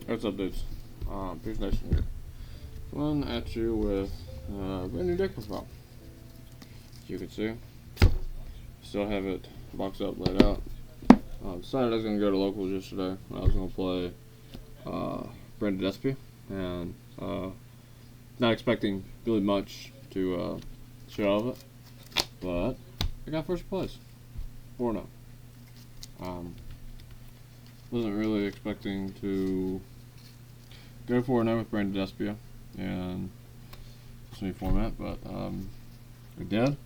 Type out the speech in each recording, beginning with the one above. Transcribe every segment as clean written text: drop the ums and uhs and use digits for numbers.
What's up, dudes? Pierce Nation here. Coming at you with a brand new deck profile. As you can see, still have it boxed up, laid out. Decided I was going to go to locals yesterday. I was going to play Despia, and not expecting really much to show of it, but I got first place, 4-0. Wasn't really expecting to go 4-0 with Despia and this new format, but I did.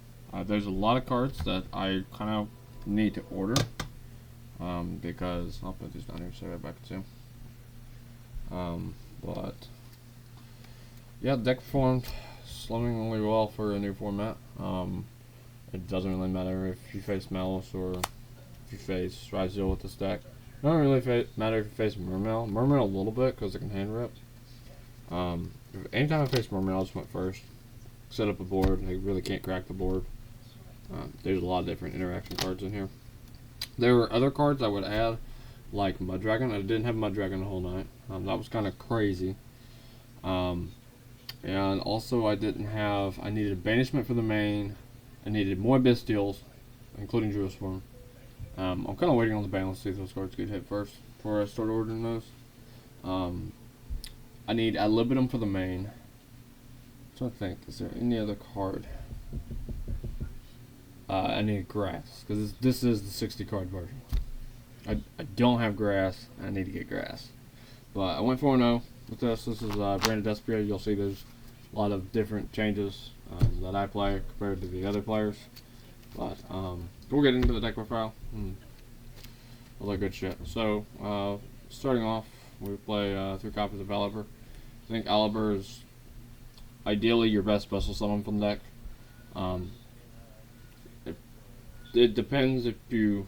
There's a lot of cards that I kind of need to order because I'll put these down here so everybody can see them. But yeah, the deck performed slummingly well for a new format. It doesn't really matter if you face Malice or if you face Rizal with this deck. It doesn't really matter if you face Mermail. Mermail a little bit because it can hand rip. Anytime I face Mermail, I just went first. Set up a board. I really can't crack the board. There's a lot of different interaction cards in here. There were other cards I would add, like Mud Dragon. I didn't have Mud Dragon the whole night. That was kind of crazy. And also I needed Banishment for the main. I needed more Bestials, including Jewel Swarm. I'm kind of waiting on the balance to see if those cards get hit first before I start ordering those. I need Ad Libitum for the main. I'm trying to think, is there any other card? I need Grass, because this is the 60 card version. I don't have Grass, I need to get Grass. But I went 4-0 with this. This is branded Despia. You'll see there's a lot of different changes that I play compared to the other players. But we'll get into the deck profile and all that good shit. So, starting off, we play 3 copies of Aliber. I think Aliber is ideally your best special summon from the deck. It depends if you...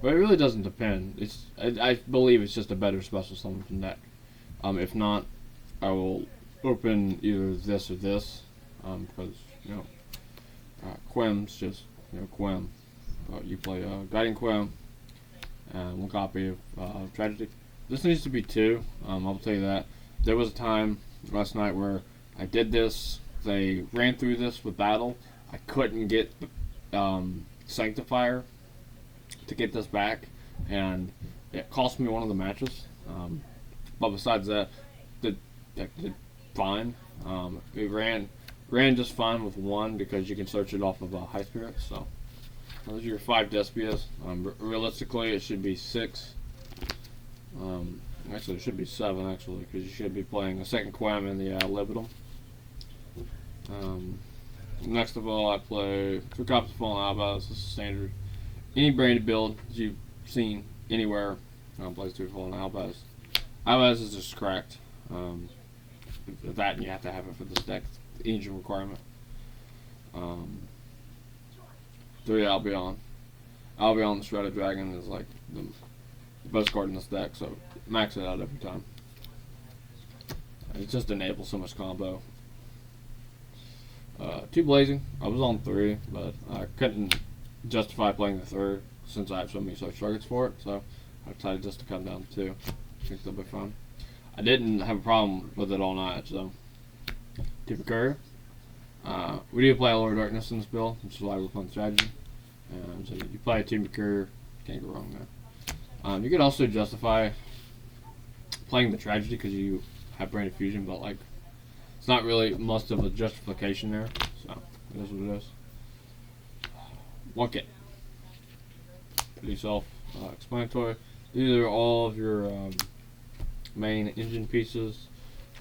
Well, it really doesn't depend. I believe it's just a better special summon from the deck. If not, I will open either this or this. Because, Quem's just, Quem. You play Guiding Quem and 1 copy of Tragedy. This needs to be 2. I'll tell you that. There was a time last night where I did this. They ran through this with battle. I couldn't get Sanctifier to get this back, and it cost me one of the matches. But besides that, the deck did fine. It ran just fine with 1 because you can search it off of High Spirit. So those are your 5 Despias. Realistically, it should be 6. Actually, it should be 7 actually, because you should be playing a second Quem in the Libitum. Next of all, I play 3 copies of Fallen Albaz. This is standard. Any branded build that you've seen anywhere plays 3 Fallen Albaz. Albaz is just cracked. That you have to have it for this deck. It's the engine requirement. 3 Albion. Albion the Shredded Dragon is like the best card in this deck, so max it out every time. It just enables so much combo. 2 Blazing. I was on 3, but I couldn't justify playing the 3rd since I have so many search targets for it, so I decided just to come down to 2. I think they'll be fun. I didn't have a problem with it all night, so. Typic Courier. We do play Lord of Darkness in this build, which is why we're playing Strategy. So you play a Typic Courier, can't go wrong there. You could also justify playing the Tragedy because you have Branded Fusion, but like it's not really much of a justification there, so it is what it is. 1 kit. Pretty self-explanatory. These are all of your main engine pieces.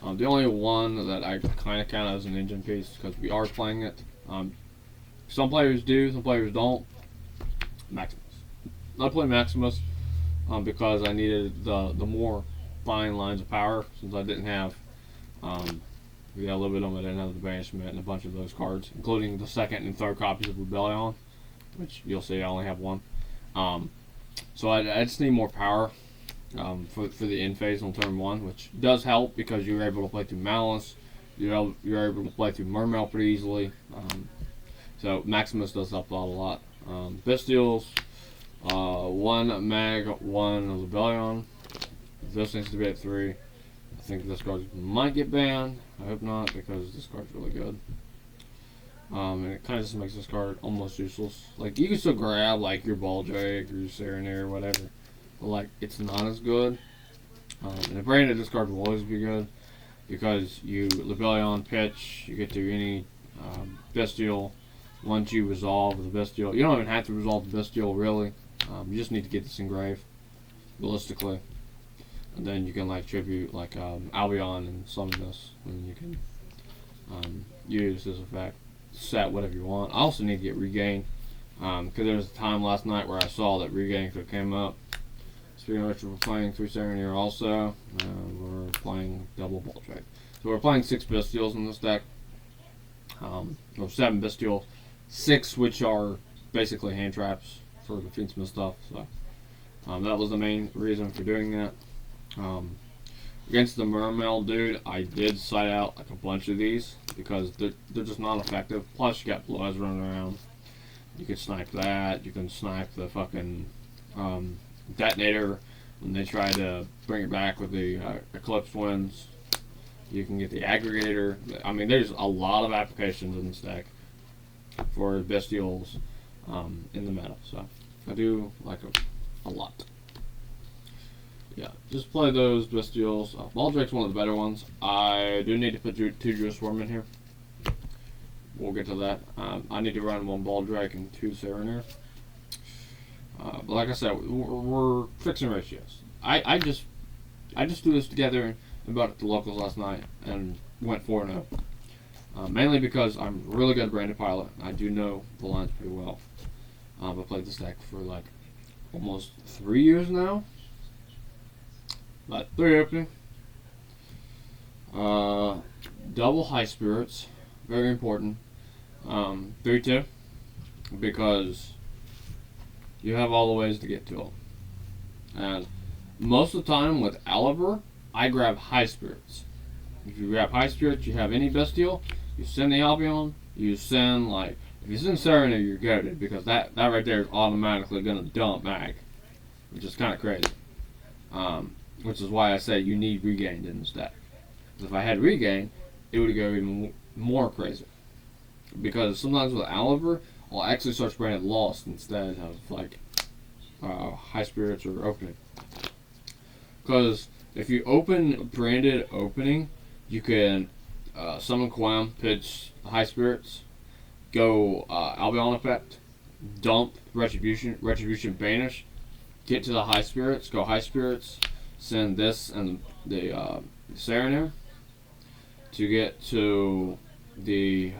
The only one that I kind of count as an engine piece, because we are playing it. Some players do, some players don't. Maximus. I play Maximus because I needed the more fine lines of power, since I didn't have a little bit of it, I didn't have the Banishment and a bunch of those cards, including the 2nd and 3rd copies of Rebellion, which you'll see I only have 1. So I just need more power for the end phase on turn 1, which does help because you're able to play through Malice, you're able to play through Mermail pretty easily. So Maximus does help out a lot. Bestials, 1 Mag, 1 Rebellion. this needs to be at 3. I think this card might get banned. I hope not, because this card's really good. And it kind of just makes this card almost useless. Like, you can still grab, like, your Baldrake or your Serenade or whatever. But, like, it's not as good. And if branded, this card will always be good. Because you Lebellion pitch, you get to any Bestial. Once you resolve the Bestial, you don't even have to resolve the Bestial, really. You just need to get this engraved, realistically. And then you can, like, tribute, like, Albion and summon this. And you can use this effect. Set whatever you want. I also need to get Regain, because there was a time last night where I saw that Regain could come up. Speaking of which, we're playing 3 Serenade also. We're playing double Baldrake. So we're playing 6 Bestials in this deck. Or 7 Bestials. 6 which are basically hand traps for the Fiendsmith stuff. So that was the main reason for doing that. Against the Mermail dude, I did side out like a bunch of these because they're just not effective. Plus, you got Blue Eyes running around. You can snipe that. You can snipe the fucking Detonator when they try to bring it back with the Eclipse Winds. You can get the Aggregator. I mean, there's a lot of applications in this deck for Bestials in the meta. So I do like a lot. Yeah, just play those Bestials. Baldrake's one of the better ones. I do need to put 2 Geoswarm in here. We'll get to that. I need to run 1 Baldrake and 2 Serenade. But like I said, we're fixing ratios. I just threw this together and bought it at the locals last night and went 4-0. Mainly because I'm really good at Branded Pilot. I do know the lines pretty well. I've played this deck for like almost 3 years now. But 3 opening. Double High Spirits. Very important. 3-2. Because you have all the ways to get to them. And most of the time with Oliver, I grab High Spirits. If you grab High Spirits, you have any Bestial, you send the Albion, you send, like, if you send Serenade, you're goated, because that right there is automatically going to dump back, which is kind of crazy. Which is why I say you need Regained in this deck. If I had Regain, it would go even more crazy. Because sometimes with Oliver, I'll actually start spraying Lost instead of, like, High Spirits or Opening. Because if you open Branded Opening, you can summon Quam, pitch High Spirits, go Albion effect, dump Retribution Banish, get to the High Spirits, go High Spirits, send this and the Serenade to get to the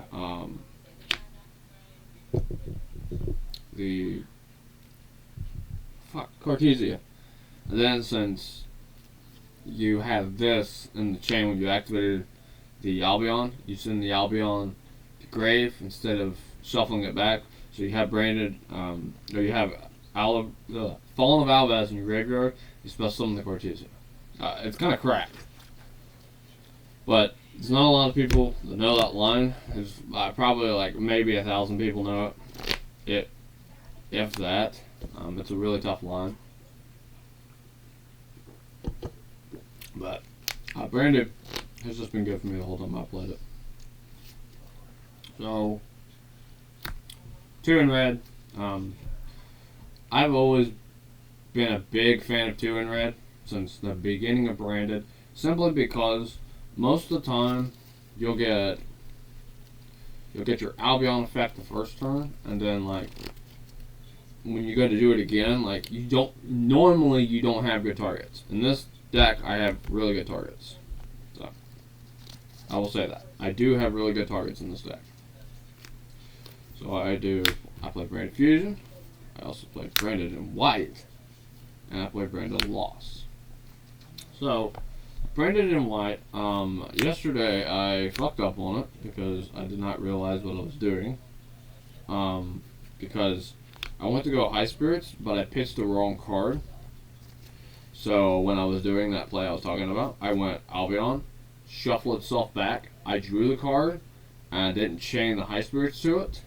Cartesia. And then since you have this in the chain when you activated the Albion, you send the Albion to grave instead of shuffling it back. So you have Branded, or you have Fallen of Albaz in your graveyard, you special summon the Cartesia. It's kind of cracked. But there's not a lot of people that know that line. There's probably like maybe 1,000 people know it. If that. It's a really tough line. But Branded has just been good for me the whole time I played it. So 2 in red. I've always been a big fan of 2 in red since the beginning of Branded, simply because most of the time you'll get your Albion effect the first turn, and then like when you go to do it again, like you don't have good targets. In this deck, I have really good targets. So I will say that I do have really good targets in this deck. So I play Branded Fusion. I also played Branded in White, and I played Branded Lost. So Branded in White. Yesterday I fucked up on it because I did not realize what I was doing. Because I went to go High Spirits, but I pitched the wrong card. So when I was doing that play I was talking about, I went Albion, shuffle itself back. I drew the card, and I didn't chain the High Spirits to it.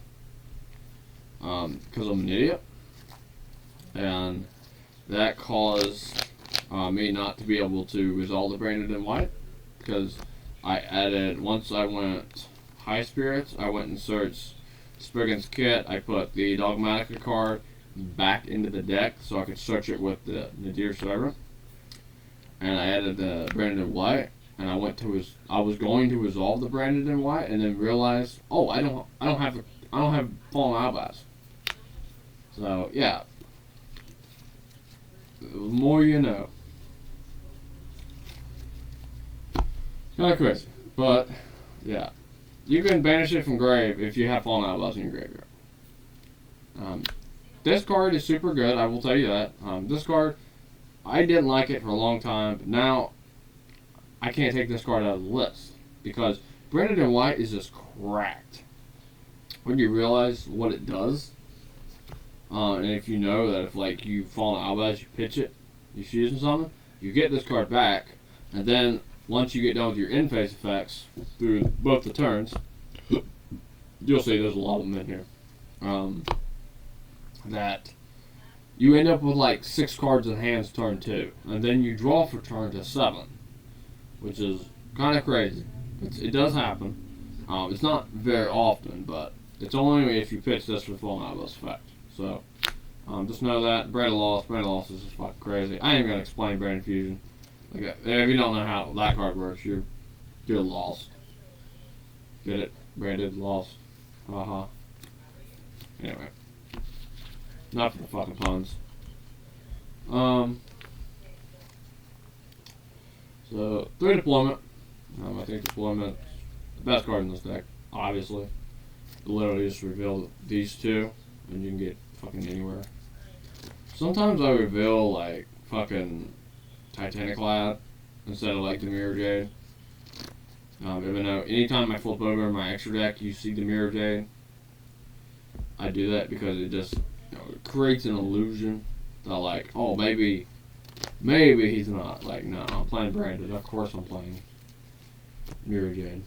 Because I'm an idiot. And that caused me not to be able to resolve the branded in white, because I added, once I went high spirits, I went and searched Spriggan's kit. I put the Dogmatica card back into the deck so I could search it with the Nadir Servant, and I added the branded in white. And I was going to resolve the branded in white, and then realized, oh, I don't have Fallen Albaz. So yeah, the more you know. Kind of crazy, but yeah, you can banish it from grave if you have Fallen Outlaws in your graveyard. This card is super good, I will tell you that. This card, I didn't like it for a long time, but now I can't take this card out of the list because Branded in White is just cracked. When you realize what it does, and if you know that if like you Fallen Outlaws, you pitch it, you fuse in something, you get this card back, and then once you get done with your in-phase effects through both the turns, you'll see there's a lot of them in here. That you end up with like 6 cards in hands turn 2, and then you draw for turn to 7, which is kind of crazy. It does happen. It's not very often, but it's only if you pitch this with Fallen Outlaws effect. So just know that Branded Loss is just fucking crazy. I ain't gonna explain Branded Fusion. Like, if you don't know how that card works, you're lost. Get it? Branded Lost. Haha. Anyway. Not for the fucking puns. So, 3 deployment. I think deployment the best card in this deck, obviously. Literally just reveal these 2, and you can get fucking anywhere. Sometimes I reveal, like, fucking Titanic Lad instead of like the Mirror Jade. Even though anytime I flip over my extra deck, you see the Mirror Jade. I do that because it just it creates an illusion that like, oh, maybe he's not. Like, no, I'm playing Branded. Of course I'm playing Mirror Jade.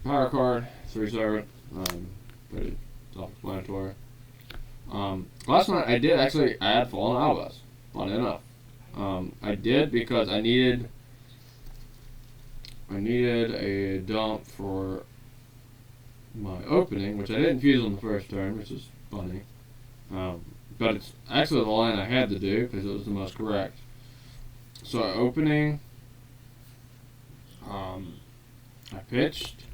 Power card, 3 servant. Pretty self-explanatory. Last night I did actually add Fallen Albas, funny enough. I did because I needed a dump for my opening, which I didn't fuse on the first turn, which is funny. But it's actually the line I had to do because it was the most correct. So opening, I pitched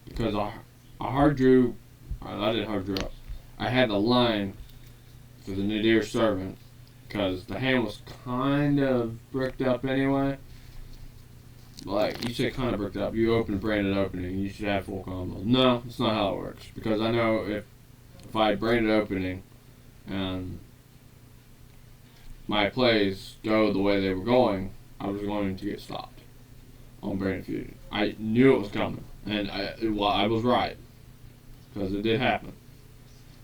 because I hard drew. I didn't hard draw. I had a line for the Nadir Servant because the hand was kind of bricked up anyway. Like, you say kind of bricked up. You open Branded Opening, you should have full combos. No, that's not how it works. Because I know if I had Branded Opening and my plays go the way they were going, I was going to get stopped on Branded Fusion. I knew it was coming. And I was right. Because it did happen.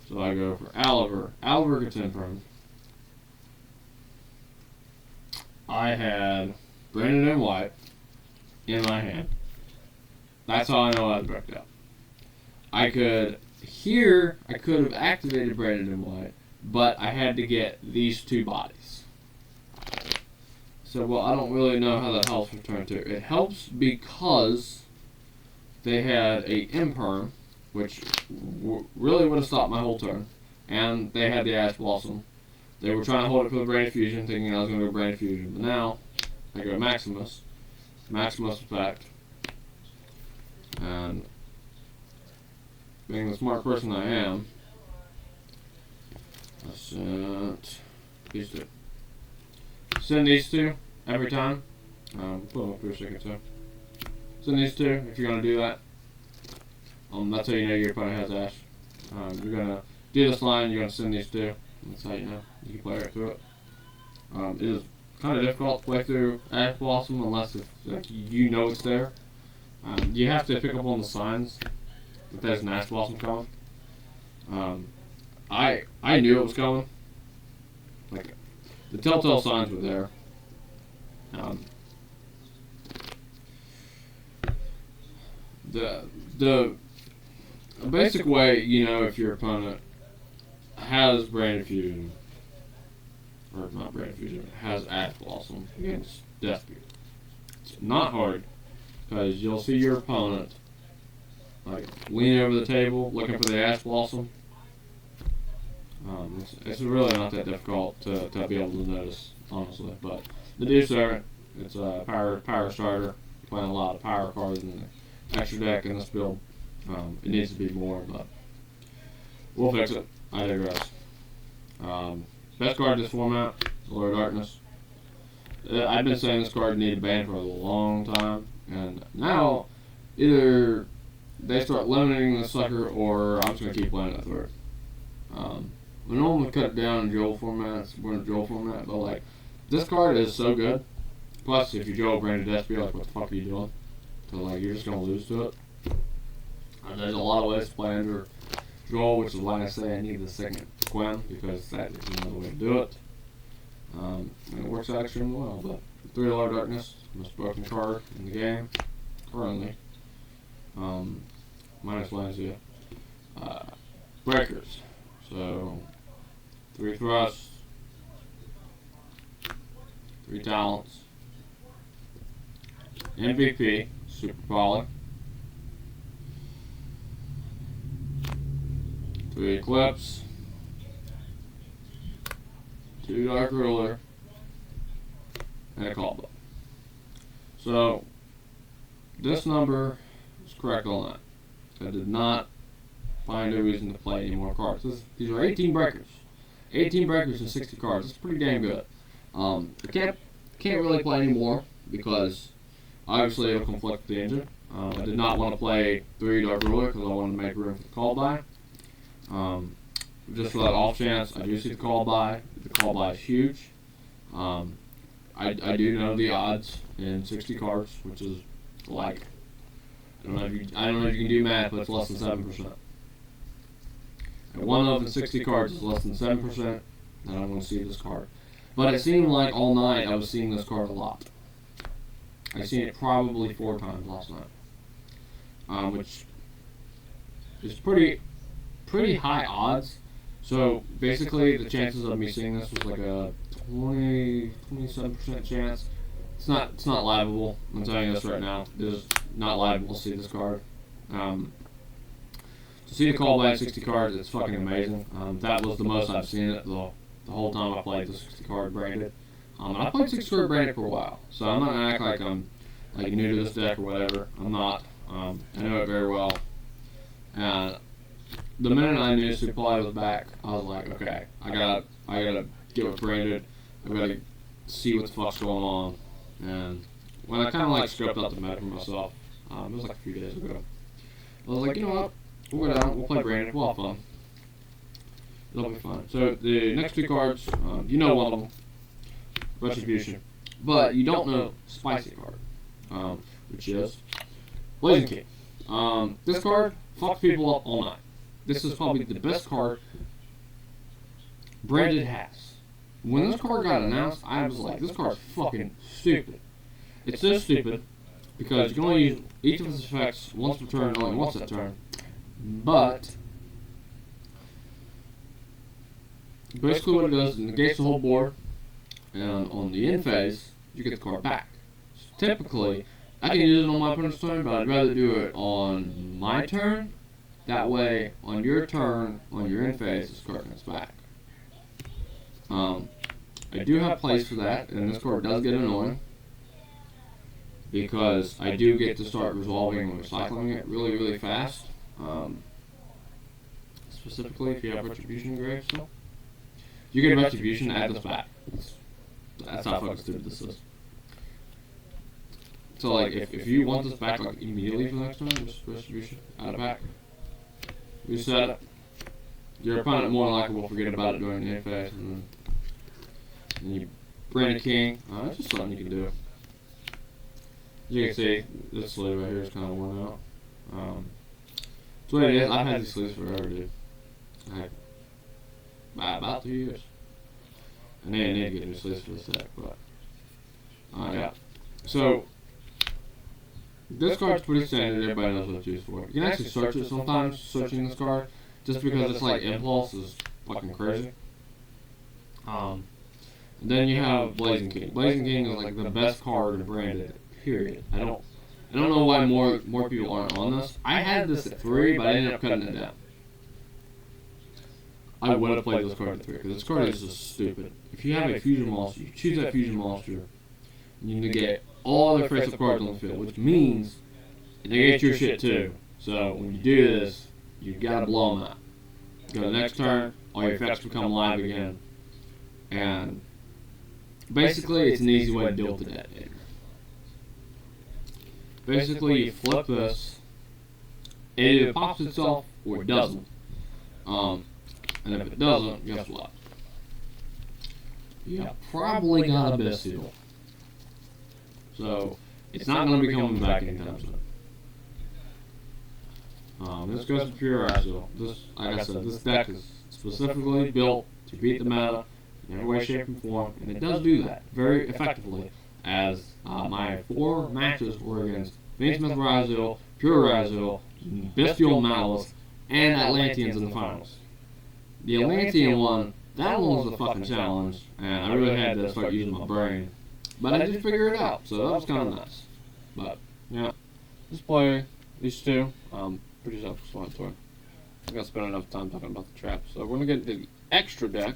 So I go for Oliver. Oliver gets in from. I had Branded in White in my hand. That's how I know I was bricked up. I could have activated Branded in White, but I had to get these 2 bodies. So, well, I don't really know how that helps for turn 2. It helps because they had a Imperm, which really would have stopped my whole turn. And they had the Ash Blossom. They were trying to hold it for the Branded Fusion, thinking I was going to go Branded Fusion. But now, I go Maximus. Maximus effect. And being the smart person I am, I sent these 2. Send these 2 every time. Put them up for a second, so. Send these 2 if you're going to do that. That's how you know your opponent has Ash. You're going to do this line, you're going to send these 2. That's how you know. You can play right through it. It is kind of difficult to play through Ash Blossom unless if, like, you know it's there. You have to pick up on the signs that there's an Ash Blossom coming. I knew it was coming. Like, the telltale signs were there. The basic way, you know, if your opponent has Branded Fusion, or not Branded Fusion, it has Ash Blossom against Despia. It's not hard, because you'll see your opponent like lean over the table looking for the Ash Blossom. It's really not that difficult to be able to notice, honestly. But the Dew Servant, it's a power starter. Playing a lot of power cards in the extra deck in this build. It needs to be more, but we'll fix it. I digress. Best card in this format, Lord of Darkness. I've been saying this card needed ban for a long time, and now either they start limiting the sucker, or I'm just gonna keep playing it through. We normally cut it down in dual formats. We're in a dual format, but like this card is so good. Plus, if you dual Branded Despia, like what the fuck are you doing? So like you're just gonna lose to it. There's a lot of ways to play under dual, which is why I say I need the second Quinn, because that is another way to do it. And it works out extremely well. But 3 Lord of Darkness, most broken card in the game currently. Minus Lancia. Breakers. So 3 thrusts, 3 talents, MVP, Super Poly, 3 Eclipse, 2 Dark Ruler, and a Call Book. So this number is correct on that. I did not find a reason to play any more cards. These are 18 breakers. 18 breakers and 60 cards. That's pretty damn good. I can't really play any more because obviously it'll conflict with the engine. I did not want to play 3 Dark Ruler because I wanted to make room for the call by. Just for that off chance, I do see the call by. The call by is huge. I do know the odds in 60 cards, which is like I don't know if you can do math, but it's less than 7%. And 1 of the 60 cards is less than 7%, then I'm going to see this card. But it seemed like all night I was seeing this card a lot. I've seen it probably 4 times last night, which is pretty high odds. So basically, the chances of me seeing this was like a 27% chance. It's not liable. I'm telling you this right now. It is not liable to see this card. To see the call by 60 cards, it's fucking amazing. That was the most I've seen it the whole time I played the 60 card Branded. And I played 60 card Branded for a while, so I'm not gonna act like I'm like new to this deck or whatever. I'm not. I know it very well. And the minute I knew Supply was back, I was like, okay, I gotta get with Branded. I gotta see what the fuck's going on. And when I kind of like scoped out the meta for myself, it was like a few days ago. I was like, you know what? We'll go down, we'll play Branded, we'll have fun. It'll be fun. So the next 2 cards, you know one of them, Retribution. But you don't know Spicy card, which is Blazing King. This card fucks people up all night. This is probably the best card Branded has. When this card got announced, I was like, this card's fucking stupid. It's so stupid because you can only use each of its effects once per turn, only once that turn. But basically what it does, it negates the whole board, and on the end phase, you get the card back. So typically, I can use it on my opponent's turn, but I'd rather do it on my turn. That way, on your turn, on your end phase, this card comes back. I do have plays for that, and this card does get annoying because I do get to start resolving and recycling it really, really fast. Specifically, if you have Retribution engraved still, you get Retribution, add this back. That's how fucking stupid this is. So, like, if you want this back like immediately for the next turn, just Retribution, add it back, reset it. Your opponent more than likely will forget about it during the end phase, and you bring a king. That's just something you can do. As you can see, this sleeve right here is kind of worn out. That's what it is. I've had these sleeves forever, dude. About 2 years. And they need to get new sleeves for this deck, but yeah. So this card's pretty standard. Everybody knows what to use for it. You can actually search it sometimes, searching this card, just because it's like impulse is fucking crazy. And then you have Blazing King. Blazing King is like the best card in Branded. Period. I don't know why more people aren't on this. I had this at 3, but I ended up cutting it down. I would have played this card at 3 because this card is just stupid. If you have a fusion monster, you choose that fusion monster, and you negate all other face-up cards on the field, which means it negates your shit too. So when you do this, you gotta blow them out. Go to the next turn, all your effects become live again, and basically it's an easy way to deal with the detonator. Basically, you flip this, it either pops itself or it doesn't. And if it doesn't, guess what? You probably got a Bestial. So, it's not going to be coming back anytime soon. This goes to pure Bestial. This, like I said, this deck is specifically built to beat the meta in every way, shape, and form, and it does do that very effectively, as my 4 matches were against Vince Smith Razil, Pure Razil, Bestial Malice, and Atlanteans in the finals. The Atlantean one, that one was a fucking challenge, and I really had to start using my brain. But I did figure it out, so that was kind of nice. But, yeah, just play these two. Pretty self-explanatory. I got to spend enough time talking about the traps. So we're going to get the extra deck.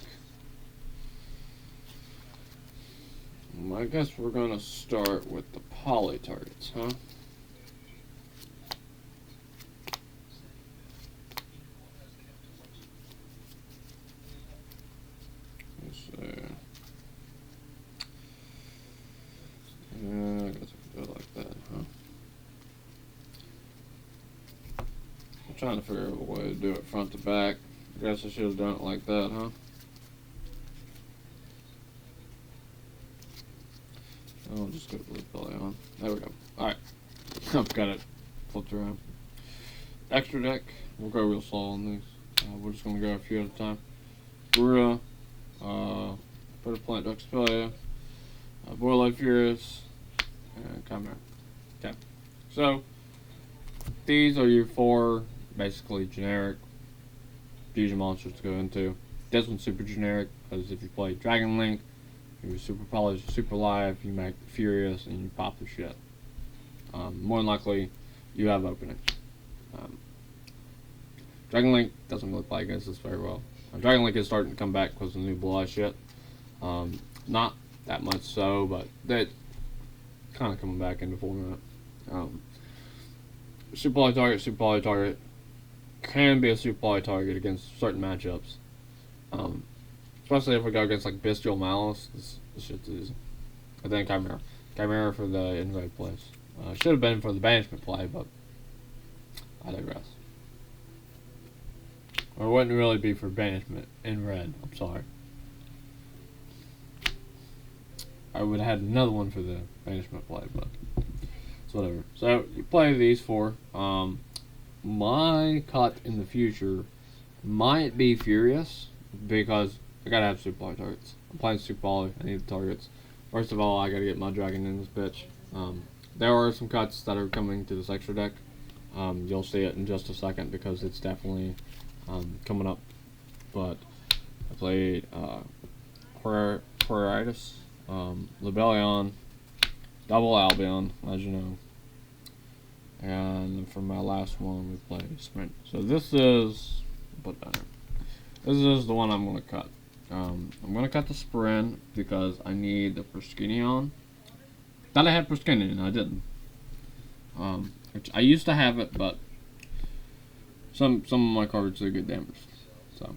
I guess we're going to start with the poly targets, huh? Let's see. I guess I can do it like that, huh? I'm trying to figure out a way to do it front to back. I guess I should have done it like that, huh? I'll just go blue belly on. There we go. Alright. I've got it flipped around. Extra deck. We'll go real slow on these. We're just going to go a few at a time. Brura. Put a plant Despia. Boiled Furious. And Chimera. Okay. So, these are your 4 basically generic fusion monsters to go into. This one's super generic because if you play Dragon Link, you're super polished, super live, you make Furious, and you pop the shit. More than likely, you have opening. Dragon Link doesn't really play against this very well. Dragon Link is starting to come back because of the new Blue Eye shit. Not that much so, but they're kind of coming back into format. Super poly target can be a super poly target against certain matchups. Especially if we go against like Bestial Malice, this shit's easy. And then Chimera. Chimera for the invade plays. Should have been for the banishment play, but I digress. Or it wouldn't really be for banishment in red, I'm sorry. I would have had another one for the banishment play, but it's whatever. So, you play these 4. My cut in the future might be Furious, because I gotta have super poly targets. I'm playing super poly, I need the targets. First of all, I gotta get my dragon in this bitch. There are some cuts that are coming to this extra deck. You'll see it in just a second because it's definitely coming up. But I played Quiritis, Libellion, Double Albion, as you know. And for my last one, we played Sprint. So this is, put that in. This is the one I'm going to cut. I'm going to cut the Sprint because I need the Perskinion. Thought I had Perskinion, and I didn't. Which I used to have it, but some of my cards are good damage. So,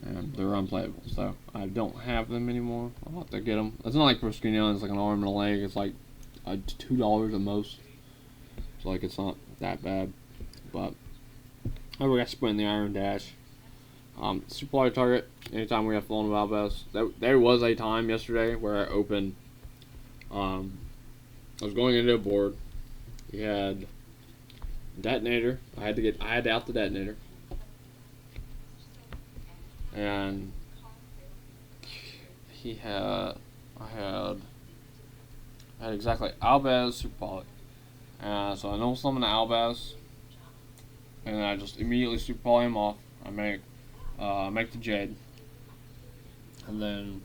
and they're unplayable. So I don't have them anymore. I'll have to get them. It's not like Perskinion. It's like an arm and a leg. It's like $2 at most. So like it's not that bad. But we got Sprint in the Iron Dash. Super poly target. Anytime we have Flown Valbes. There was a time yesterday where I opened. I was going into a board. He had detonator. I had to out the detonator. And I had exactly Albaz super poly. So I know summon the Albaz, and then I just immediately super poly him off. I make the Jade, And then,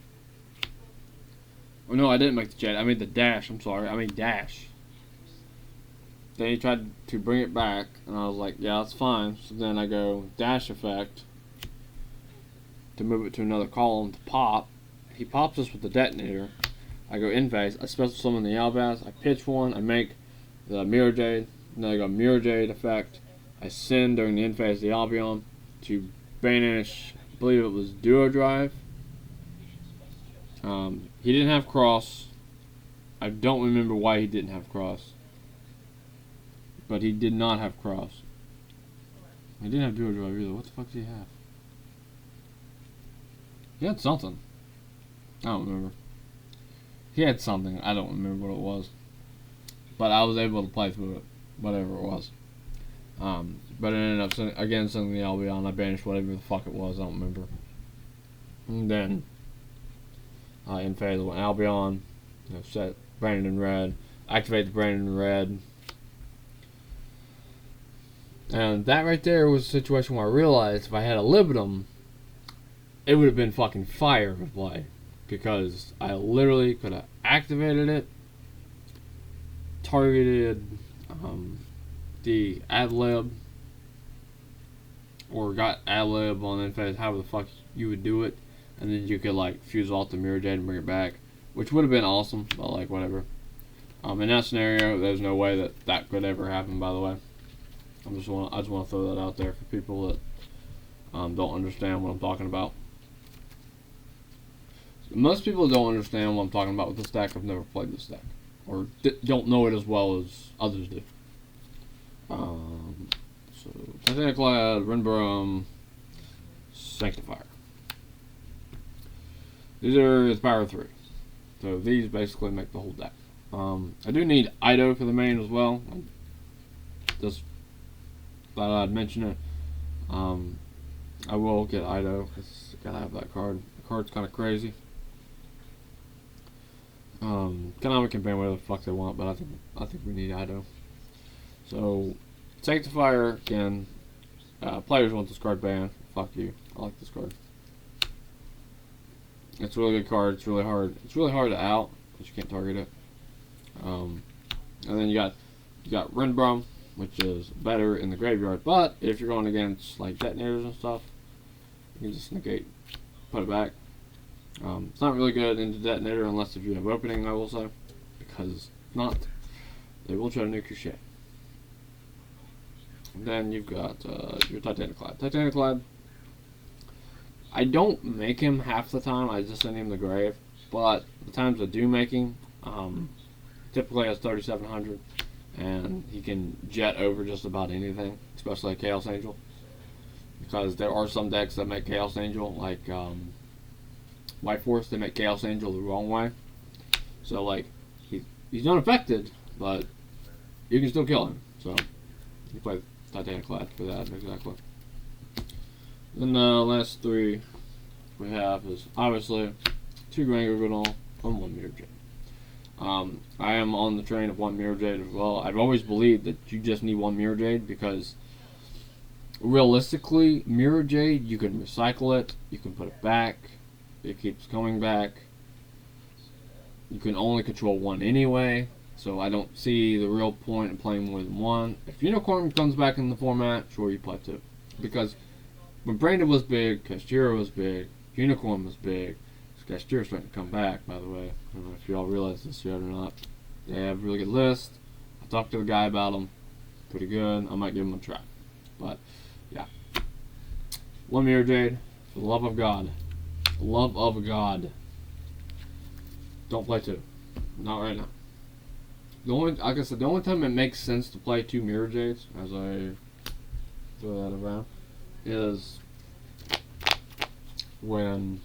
oh no, I didn't make the jet. I made the dash. I'm sorry. I made dash. Then he tried to bring it back, and I was like, yeah, that's fine. So then I go dash effect to move it to another column to pop. He pops us with the detonator. I go in phase. I special summon the Albass. I pitch one. I make the Mirror Jade. Then I go Mirror Jade effect. I send during the in phase the Albion to banish, I believe it was Duo Drive. He didn't have cross. I don't remember why he didn't have cross. But he did not have cross. He didn't have Duo Drive either. What the fuck did he have? He had something. I don't remember. He had something. I don't remember what it was. But I was able to play through it. Whatever it was. But it ended up sending the Albion. I banished whatever the fuck it was. I don't remember. And then in phase went Albion. Set Brandon in red. Activate the Brandon in red. And that right there was a situation where I realized if I had a Libidum, it would have been fucking fire to play. Because I literally could have activated it, targeted the Adlib, or got Adlib on in phase, however the fuck you would do it, and then you could like fuse off the Mirror Jade and bring it back, which would have been awesome, but like whatever. In that scenario, there's no way that that could ever happen, by the way. I just want to throw that out there for people that don't understand what I'm talking about. Most people don't understand what I'm talking about with this deck. I've never played this deck, or don't know it as well as others do. So Titanic-clad, Renbrum, Sanctifier. These are the power of 3. So these basically make the whole deck. I do need Ido for the main as well. Just thought I'd mention it. I will get Ido because I gotta have that card. The card's kind of crazy. Konami can ban whatever the fuck they want, but I think we need Ido. So Sanctifier again. Players want this card banned. Fuck you. I like this card. It's a really good card. It's really hard. It's really hard to out because you can't target it. And then you got Renbrum, which is better in the graveyard. But if you're going against like detonators and stuff, you can just negate, put it back. It's not really good into detonator unless if you have opening, I will say, because if not, they will try to nuke your shit. And then you've got your Titanic-clad. Titanic-clad, I don't make him half the time. I just send him the grave. But the times I do make him, typically has 3,700, and he can jet over just about anything, especially a Chaos Angel. Because there are some decks that make Chaos Angel, like White Force, they make Chaos Angel the wrong way. So like he's unaffected, but you can still kill him. So you play Titanic-clad for that exactly. Then the last 3 we have is obviously 2 Grand Gargadon and 1 Mirror Jade. I am on the train of 1 Mirror Jade as well. I've always believed that you just need 1 Mirror Jade because realistically, Mirror Jade, you can recycle it, you can put it back, it keeps coming back. You can only control 1 anyway, so I don't see the real point in playing more than 1. If Unicorn comes back in the format, sure, you play 2. Because when Brandon was big, Castira was big, Unicorn was big. Castira's starting to come back, by the way. I don't know if y'all realize this yet or not. They have a really good list. I talked to the guy about them. Pretty good. I might give them a try. But, yeah. 1 Mirror Jade, for the love of God. For the love of God. Don't play 2. Not right now. Like I said, the only time it makes sense to play 2 Mirror Jades, as I throw that around, is when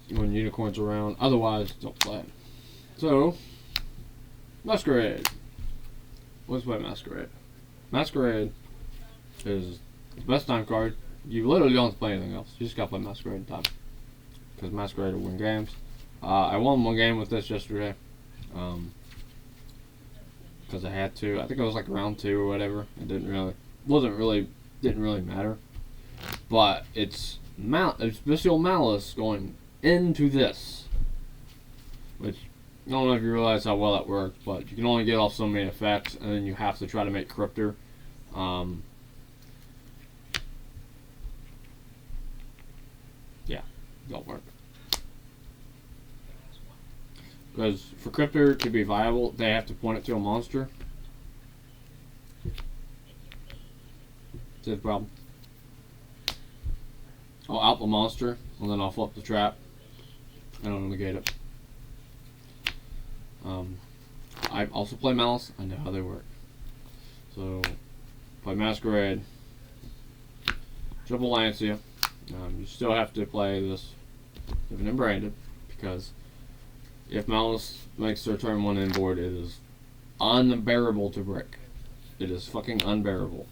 Unicorn's around. Otherwise, don't play it. So, Masquerade. Let's play Masquerade. Masquerade is the best time card. You literally don't have to play anything else. You just gotta play Masquerade in time. Because Masquerade will win games. I won 1 game with this yesterday. Because I had to. I think it was like round 2 or whatever. It didn't really matter. but it's Bestial Malice going into this, which I don't know if you realize how well that works, but you can only get off so many effects, and then you have to try to make Cryptor. Yeah, don't work. Because for Cryptor to be viable, they have to point it to a monster. That's the problem. I'll out the monster, and then I'll flip the trap, and I'll negate it. I also play Malice. I know how they work. So, play Masquerade, triple Lancia. You still have to play this Given and Branded, because if Malice makes their turn 1 inboard, it is unbearable to break. It is fucking unbearable.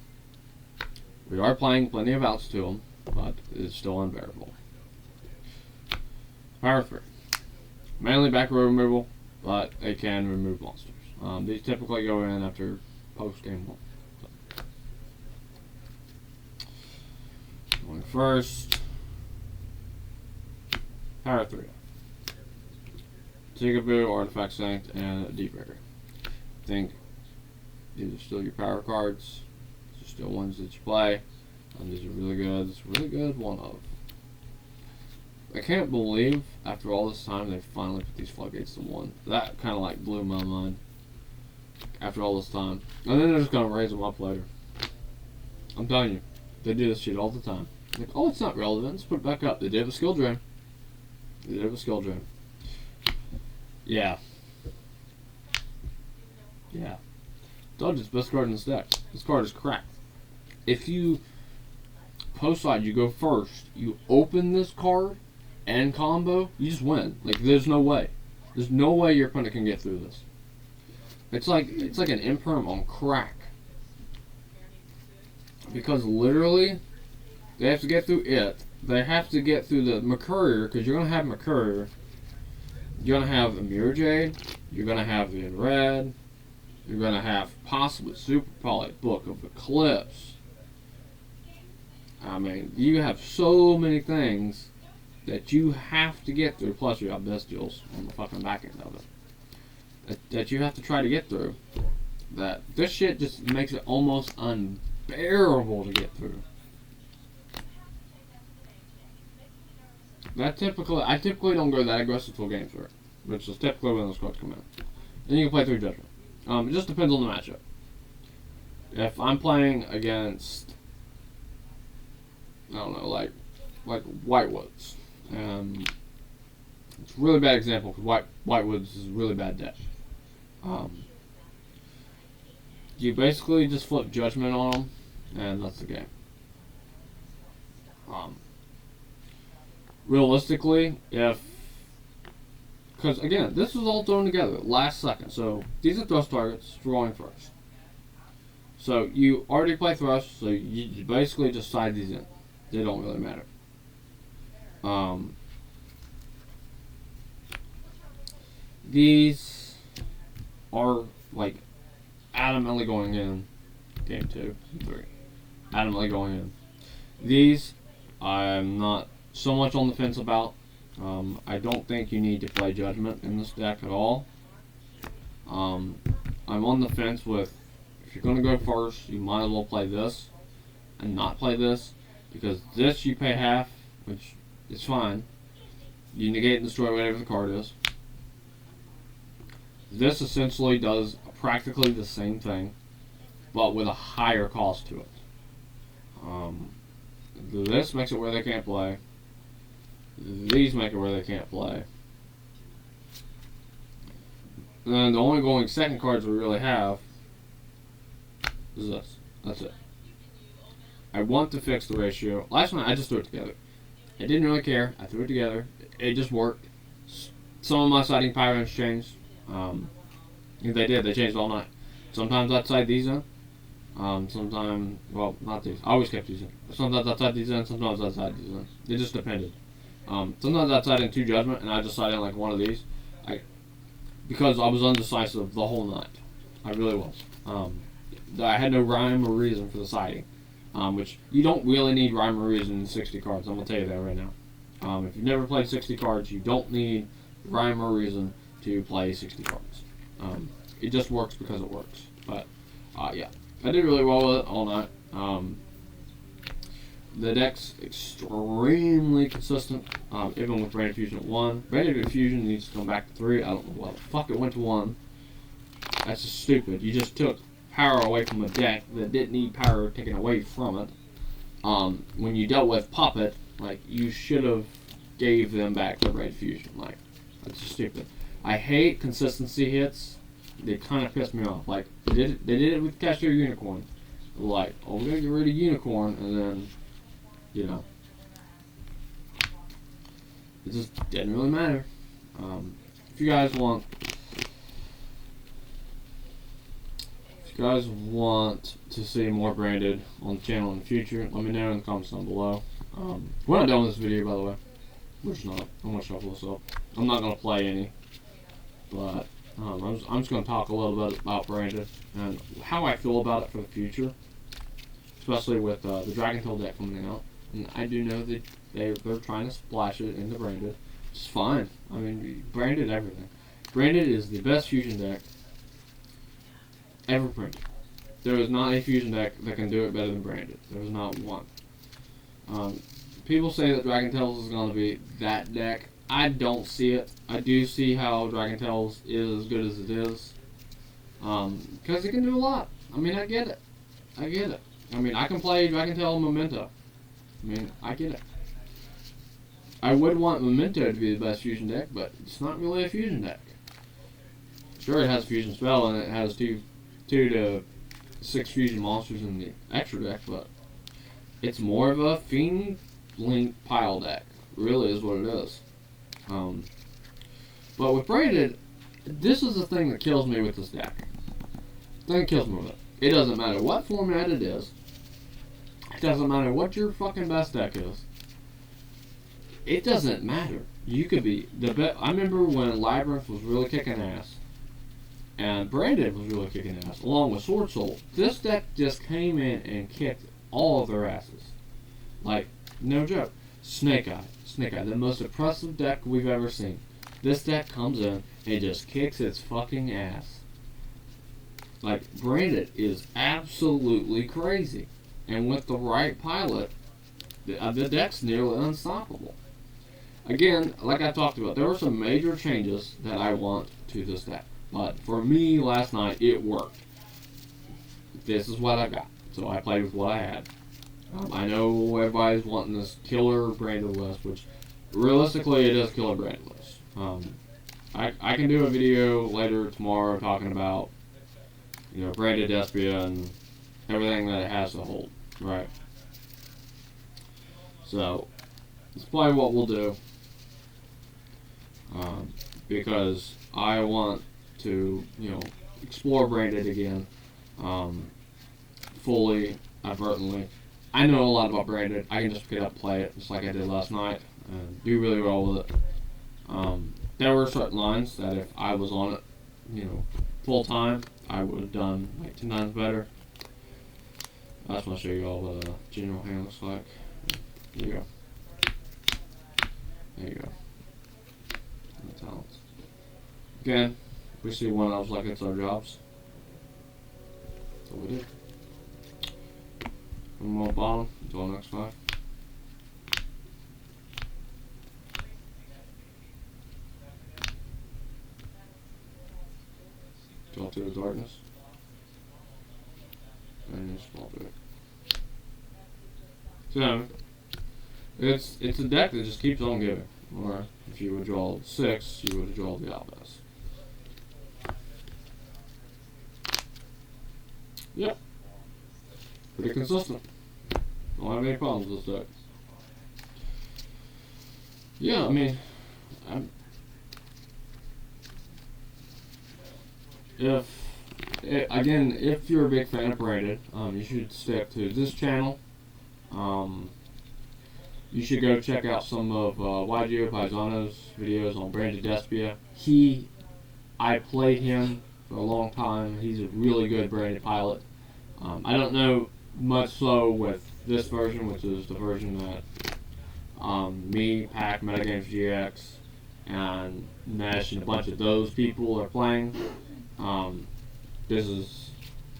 We are playing plenty of outs to them, but it's still unbearable. Power 3. Mainly back row removal, but they can remove monsters. These typically go in after post-game 1. So. Going first. Power 3. Tigaboo, Artifact Saint, and Deeper. I think these are still your power cards. These are still ones that you play. These are really good. It's really good one of. I can't believe after all this time they finally put these floodgates to 1. That kind of like blew my mind. After all this time. And then they're just going to raise them up later. I'm telling you. They do this shit all the time. Like, oh, it's not relevant. Let's put it back up. They did have a skill drain. They did have a skill drain. Yeah. Yeah. Told you it's the best card in this deck. This card is cracked. If you post side, you go first, you open this card and combo, you just win. Like, there's no way. There's no way your opponent can get through this. It's like an imperm on crack. Because literally, they have to get through it. They have to get through the Mercurier, because you're going to have Mercurier. You're going to have the Mirror Jade. You're going to have the Red. You're going to have possibly Super Poly, Book of Eclipse. I mean, you have so many things that you have to get through. Plus, you have Bestials on the fucking back end of it. That you have to try to get through. That this shit just makes it almost unbearable to get through. I typically don't go that aggressive till game 3, which is typically when those cards come in. Then you can play through Judgment. It just depends on the matchup. If I'm playing against, I don't know, like Whitewoods, it's a really bad example because Whitewoods is a really bad deck. You basically just flip Judgment on them, and that's the game. Realistically, because again, this was all thrown together last second, so these are thrust targets for going first. So you already play thrust, so you basically just side these in. They don't really matter. These are like adamantly going in game 2 and 3. Adamantly going in. These I'm not so much on the fence about. I don't think you need to play Judgment in this deck at all. I'm on the fence with, if you're going to go first, you might as well play this and not play this, because this you pay half, which is fine. You negate and destroy whatever the card is. This essentially does practically the same thing, but with a higher cost to it. This makes it where they can't play. These make it where they can't play. And then the only going second cards we really have is this. That's it. I want to fix the ratio. Last night I just threw it together. I didn't really care. I threw it together. It just worked. Some of my siding patterns changed. They did. They changed all night. Sometimes I'd side these in. Sometimes, well, not these. I always kept these in. Sometimes I'd side these in. Sometimes I'd side these in. It just depended. Sometimes I'd side in 2 Judgment, and I'd just side in like one of these. Because I was undecisive the whole night. I really was. I had no rhyme or reason for the siding. which you don't really need rhyme or reason in 60 cards. I'm going to tell you that right now. If you've never played 60 cards, you don't need rhyme or reason to play 60 cards. It just works because it works. But, yeah. I did really well with it all night. The deck's extremely consistent, even with Branded Fusion at 1. Branded Fusion needs to come back to 3. I don't know why the fuck it went to 1. That's just stupid. You just took power away from a deck that didn't need power taken away from it. When you dealt with Puppet, like, you should have gave them back the Branded Fusion. Like, that's just stupid. I hate consistency hits. They kind of piss me off. Like, they did it with Cashier Unicorn. Like, oh, we're going to get rid of Unicorn, and then, you know, it just didn't really matter. If you guys want to see more Branded on the channel in the future, let me know in the comments down below. We're not done with this video, by the way. We're just not. I'm going to shuffle this up. I'm not going to play any, but I'm just going to talk a little bit about Branded and how I feel about it for the future, especially with the Dragon Tail deck coming out. And I do know that they're trying to splash it into Branded. It's fine. I mean, Branded everything. Branded is the best fusion deck ever printed. There is not a fusion deck that can do it better than Branded. There is not one. People say that Dragon Tales is going to be that deck. I don't see it. I do see how Dragon Tales is as good as it is. Because it can do a lot. I mean, I get it. I mean, I can play Dragon Tail Memento. I mean, I get it. I would want Memento to be the best fusion deck, but it's not really a fusion deck. Sure, it has a fusion spell and it has 2 to 6 fusion monsters in the extra deck, but it's more of a Fiend Link pile deck. Really is what it is. But with Branded, this is the thing that kills me with this deck. The thing that kills me with it. It doesn't matter what format it is. It doesn't matter what your fucking best deck is. It doesn't matter. You could be the best. I remember when Labyrinth was really kicking ass, and Branded was really kicking ass, along with Sword Soul. This deck just came in and kicked all of their asses. Like, no joke. Snake Eye, the most oppressive deck we've ever seen. This deck comes in and just kicks its fucking ass. Like, Branded is absolutely crazy. And with the right pilot, the deck's nearly unstoppable. Again, like I talked about, there were some major changes that I want to this deck. But for me, last night, it worked. This is what I got. So I played with what I had. I know everybody's wanting this killer Branded list, which realistically it is killer Branded list. I can do a video later tomorrow talking about, you know, Branded Despia and everything that it has to hold, right? So that's probably what we'll do, because I want to, you know, explore Branded again, fully, advertently. I know a lot about Branded. I can just pick it up and play it, just like I did last night, and do really well with it. There were certain lines that if I was on it, you know, full time, I would have done like 10 times better. I just want to show you all what a general hand looks like. There you go. There you go. And the talents. Again, we see one of those like it's our jobs. That's what we did. One more bottom until next 5. Draw to the darkness. And just fall through it. So it's a deck that just keeps on giving. Or if you would draw 6, you would draw the Albus. Yep. Pretty consistent. Don't have any problems with this deck. Yeah, I mean, if you're a big fan of Branded, you should stick to this channel. You should go check out some of YGO Paisano's videos on Branded Despia. I played him for a long time. He's a really good Branded pilot. I don't know much so with this version, which is the version that me, Pack, Metagames GX, and Mesh, and a bunch of those people are playing. This is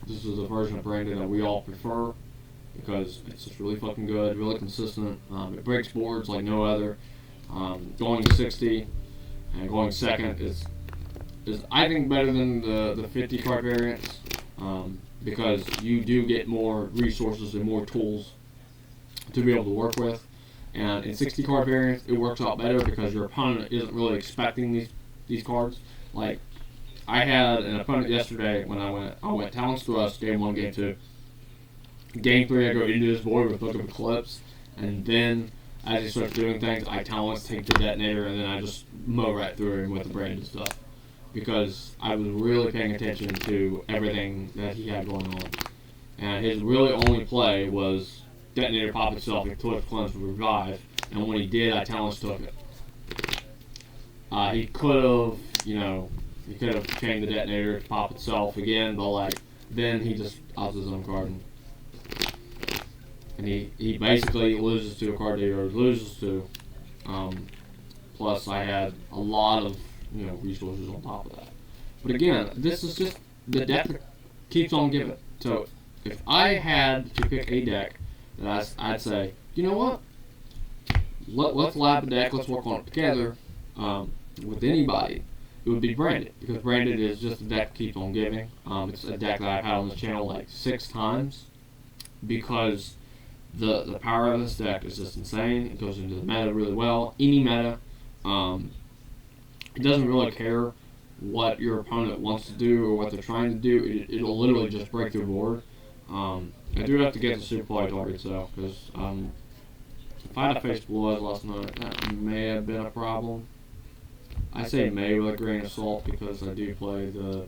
a version of Branded that we all prefer because it's just really fucking good, really consistent. It breaks boards like no other. Going 60 and going second is I think better than the 50 card variants because you do get more resources and more tools to be able to work with. And in 60 card variants, it works out better because your opponent isn't really expecting these cards. Like I had an opponent yesterday when I went Talents Thrust, game 1, game 2. Game 3, I go into this board with Book of Eclipse, and then as he starts doing things, I Talents, take the detonator, and then I just mow right through him with the branded stuff. Because I was really paying attention to everything that he had going on. And his really only play was detonator pop itself, Eclipse Cleanse, revive, and when he did, I Talents took it. He could have, he could have changed the detonator to pop itself again, but like, then he just outs his own card. And he basically loses to a card that he already loses to. Plus, I had a lot of resources on top of that. But again, this is just the deck that keeps on giving. So if I had to pick a deck, then I'd say, you know what? Let's lab a deck. Let's work on it together with anybody. It would be Branded, because Branded is just a deck that keeps on giving. It's a deck that I've had on the channel like 6 times because the power of this deck is just insane. It goes into the meta really well. Any meta. It doesn't really care what your opponent wants to do or what they're trying to do. It'll literally just break their board. I do have to get the super poly targets though, because if I had faced Blue Eyes last night, that may have been a problem. I say may with a grain of salt because I do play the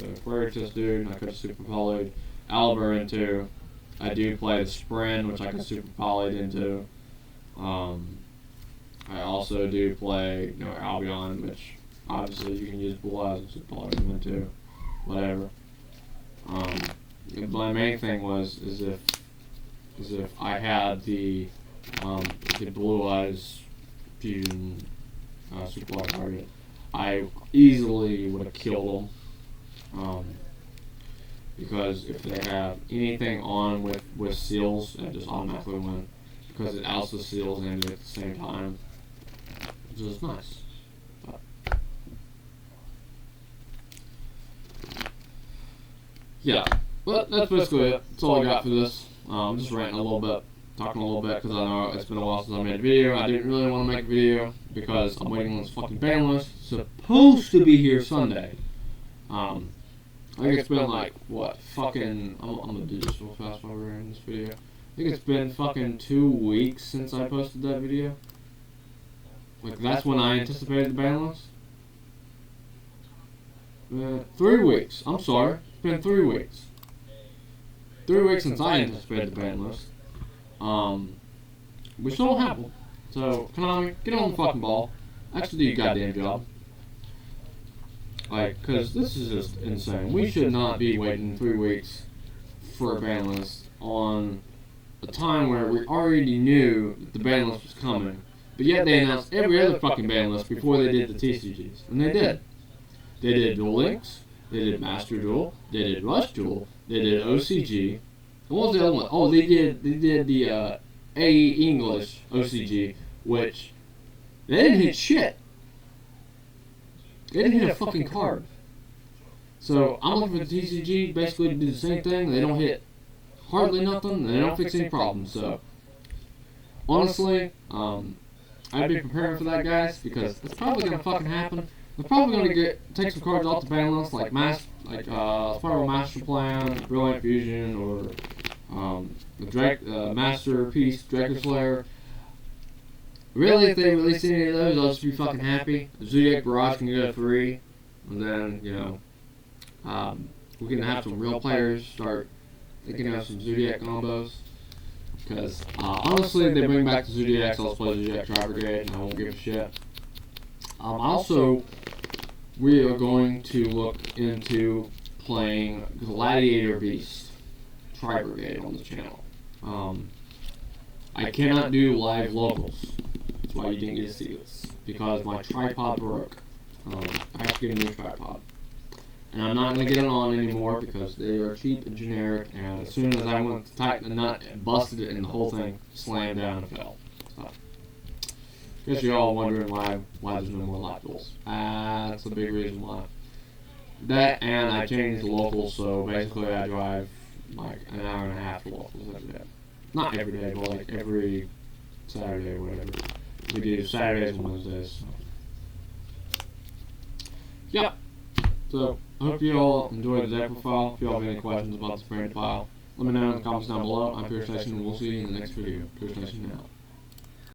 Aquarius dude, and I could have super polyed Albert into. I do play the Spren, which I could super polyed into. I also do play, Albion, which obviously you can use Blue Eyes and super poly them into, whatever. My main thing is if I had the Blue Eyes fusion super poly target, I easily would have killed them. Because if they have anything on with seals, it just automatically win. Because it outs the seals and at the same time. Which is nice. But yeah. But that's basically it. That's all I got for this. I'm just ranting a little bit. Talking a little bit because I know it's been a while since I made a video. I didn't really want to make a video because I'm waiting on this fucking ban list. It's supposed to be here Sunday. I think it's been like, what, fucking, I'm gonna do this real fast while we're in this video. I think it's been fucking 2 weeks since I posted that video. Like, that's when I anticipated the ban list. 3 weeks, I'm sorry. It's been 3 weeks. 3 weeks since I anticipated the ban list. We still don't have one. So, Konami, get on the fucking ball. Actually do your goddamn job. Like, because this is just insane. We should not be waiting 3 weeks for a ban list on a time where we already knew that the ban list was coming. But yet they announced every other fucking ban list before they did the TCGs. And they did. They did Duel Links, they did Master Duel, they did Rush Duel, they did OCG. And what was the other one? Oh, they did the AE English OCG, which they didn't hit shit. They didn't hit a fucking card. So I'm looking for the TCG basically to do the same thing. They don't hit hardly nothing, and they don't fix any problems. So honestly, I'd be preparing for that, guys, because it's probably gonna fucking happen. They're probably gonna take some cards off the ban list, like Spiral Master Plan, Brilliant Fusion, or the Masterpiece Draco Slayer. Really, if they release any of those, I'll just be fucking happy. The Zodiac Barrage can go to 3, and then, we're gonna have some real players start thinking of some Zodiac combos. Because, honestly, if they bring back the Zodiacs, I'll just play Zodiac Tri Brigade, and I won't give a shit. Also, we are going to look into playing Gladiator Beast Tri Brigade on this channel. I cannot do live locals. That's why you didn't get to see this. Because my tripod broke. I have to get a new tripod. And I'm not going to get it on anymore because they are cheap and generic, and as soon as I went to tighten the nut, it busted it and the whole thing slammed down and fell. So, guess you're all wondering why there's no more live duels. That's the big reason why. That, and I changed the locals, so basically I drive like an hour and a half to locals every day. Not every day, but like every Saturday or whatever. We do Saturdays and Wednesdays. So. Yeah. So, I hope you all enjoyed the deck profile. If you all have any questions about the frame file, let me know in the comments down below. I'm Pure Station, and we'll see you in the next video. Pure Station out.